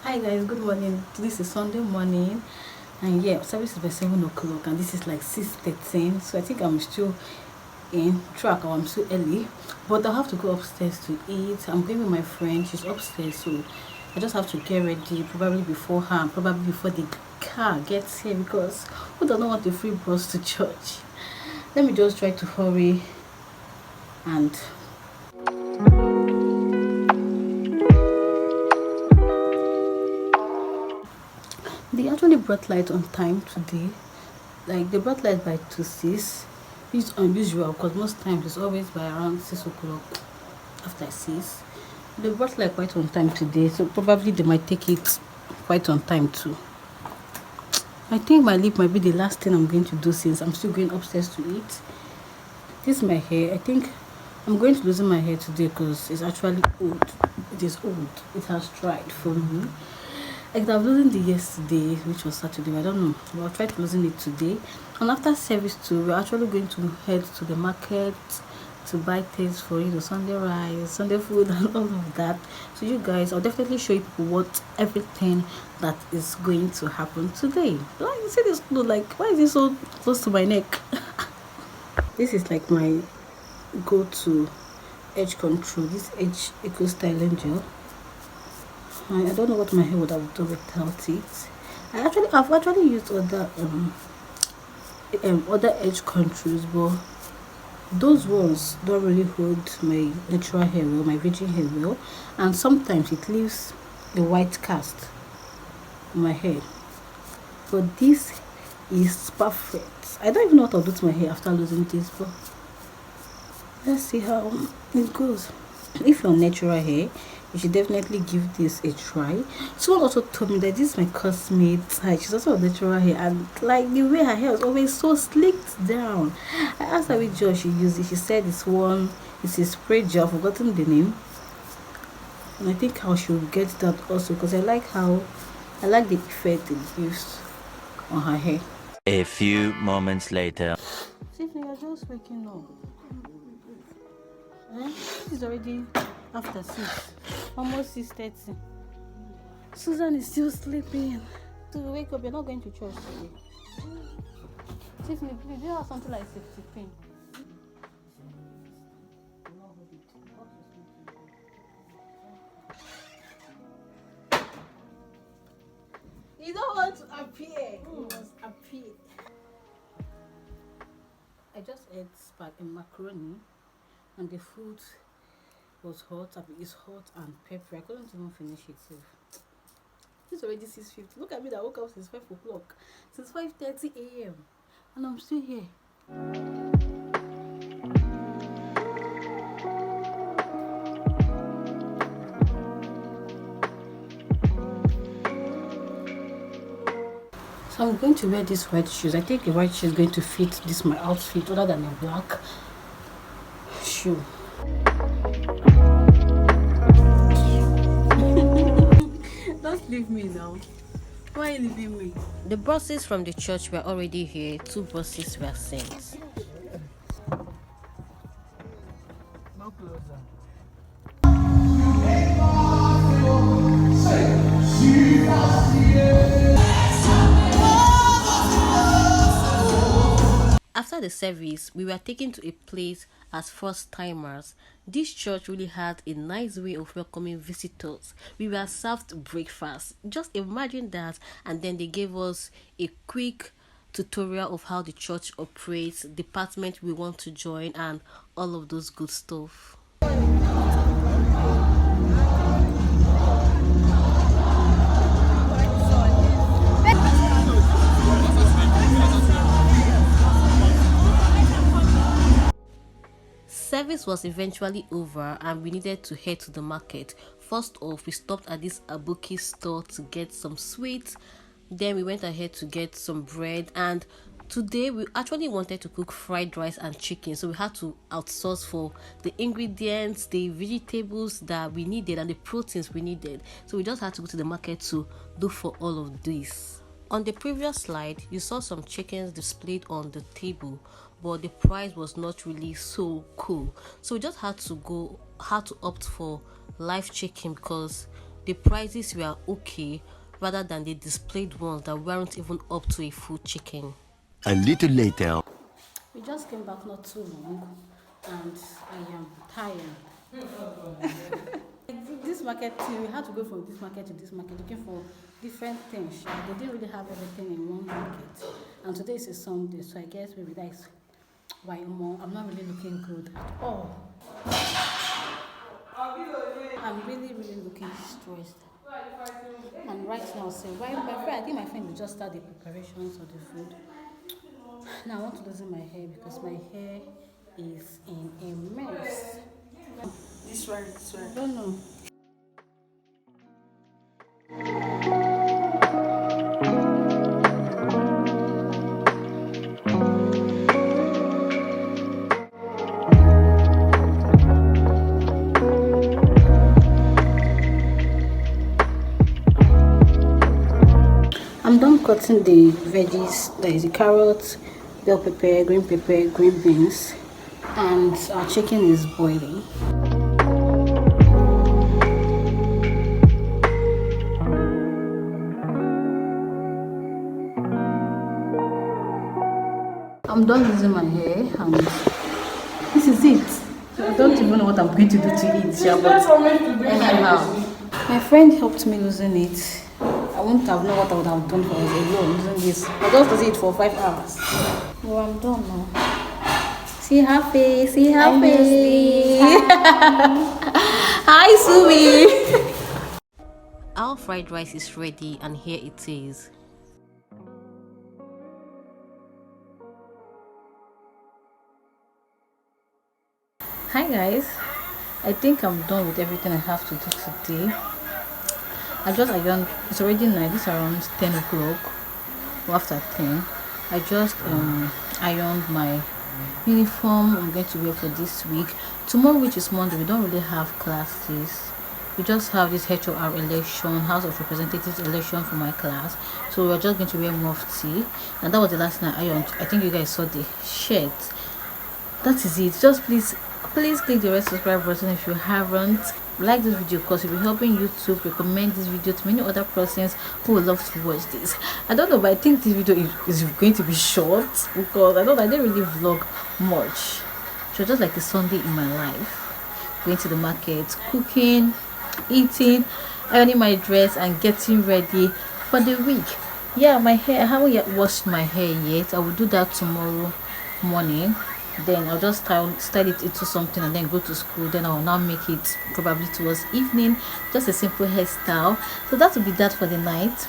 Hi guys, good morning. This is Sunday morning, and yeah, service is by 7 o'clock, and this is like 6:13. So I think I'm still in track, or I'm still early, but I have to go upstairs to eat. I'm going with my friend. She's upstairs, so I just have to get ready, probably before her, and probably before the car gets here, because who does not want a free bus to church? Let me just try to hurry and they actually brought light on time today. Like they brought light by 2 6, which is unusual because most times it's always by around 6 o'clock after 6. They brought light quite on time today, so probably they might take it quite on time too. I think my lip might be the last thing I'm going to do since I'm still going upstairs to eat. This is my hair. I think I'm going to loosen my hair today because it's actually old. It is old. It has dried for me. I could have loosened it yesterday, which was Saturday. I don't know, but I'll try to loosen it today. And after service too, we're actually going to head to the market to buy things for Sunday rice, Sunday food, and all of that. So you guys, I'll definitely show you people what everything that is going to happen today. Like you see this clothes, like why is it so close to my neck? This is like my go-to edge control. This edge eco styling gel. I don't know what my hair would have done without it. I've actually used other edge controls, but those ones don't really hold my natural hair well, my virgin hair well, and sometimes it leaves a white cast on my hair. But this is perfect. I don't even know what I'll do to my hair after losing this, but let's see how it goes. If you're natural hair, you should definitely give this a try. Someone also told me that this is my classmate. She's also a natural hair, and like the way her hair is always so slicked down. I asked her which gel she used. She said it's a spray gel. I've forgotten the name, and I think I should get that also because I like the effect it gives on her hair. A few moments later. Tiffany, you're just waking up. It's already after 6, almost 6:30. Susan is still sleeping. So you wake up, you're not going to church today. Tiffany, please, do you have something like safety pin? You don't want to appear. You must appear. I just ate spaghetti and macaroni, and the food was hot. It's hot and peppery. I couldn't even finish it. So it's already 6:50. Look at me, that woke up since 5 o'clock, since 5:30 a.m. and I'm still here. So I'm going to wear these white shoes. I think the white shoe is going to fit this my outfit other than a black shoe. Don't leave me now. Why are you leaving me? The buses from the church were already here. 2 buses were sent. No closer. After the service, we were taken to a place as first timers. This church really had a nice way of welcoming visitors. We were served breakfast. Just imagine that. And then they gave us a quick tutorial of how the church operates, department we want to join, and all of those good stuff. Service was eventually over and we needed to head to the market. First off, we stopped at this Abuki store to get some sweets. Then we went ahead to get some bread, and today we actually wanted to cook fried rice and chicken, so we had to outsource for the ingredients, the vegetables that we needed, and the proteins we needed. So we just had to go to the market to look for all of this. On the previous slide, you saw some chickens displayed on the table, but the price was not really so cool. So we just had to opt for live chicken because the prices were okay rather than the displayed ones that weren't even up to a full chicken. A little later. We just came back not too long, and I am tired. This market too, we had to go from this market to this market looking for different things. They didn't really have everything in one market. And today is a Sunday, so I guess maybe that is why I'm not really looking good at all. I'm really, really looking stressed. And right now, so why my friend, I think my friend will just start the preparations of the food. Now I want to loosen my hair because my hair is in a mess. This one, I don't know. I'm done cutting the veggies. There is the carrots, bell pepper, green beans, and our chicken is boiling. I'm done using my hair, and this is it. I don't even know what I'm going to do to it, yeah, but anyhow, my friend helped me losing it. I wouldn't have known what I would have done for us alone using this. I just did it for 5 hours. Well, I'm done now. See her face, see her face. Hi, Sumi. Our fried rice is ready, and here it is. Hi guys, I think I'm done with everything I have to do today. I just ironed. It's already night. It's around 10 o'clock or after 10. I just ironed my uniform I'm going to wear for this week. Tomorrow, which is Monday, we don't really have classes. We just have this HOR election, House of Representatives election for my class. So we're just going to wear mufti, and that was the last night I ironed. I think you guys saw the shirt. That is it. Just please click the red subscribe button if you haven't. Like this video because it will be helping YouTube recommend this video to many other persons who would love to watch this. I don't know, but I think this video is going to be short because I didn't really vlog much. So just like a Sunday in my life, going to the market, cooking, eating, ironing my dress, and getting ready for the week. Yeah, my hair, I haven't yet washed my hair yet. I will do that tomorrow morning. Then I'll just style it into something and then go to school. Then I'll now make it probably towards evening, just a simple hairstyle. So that will be that for the night.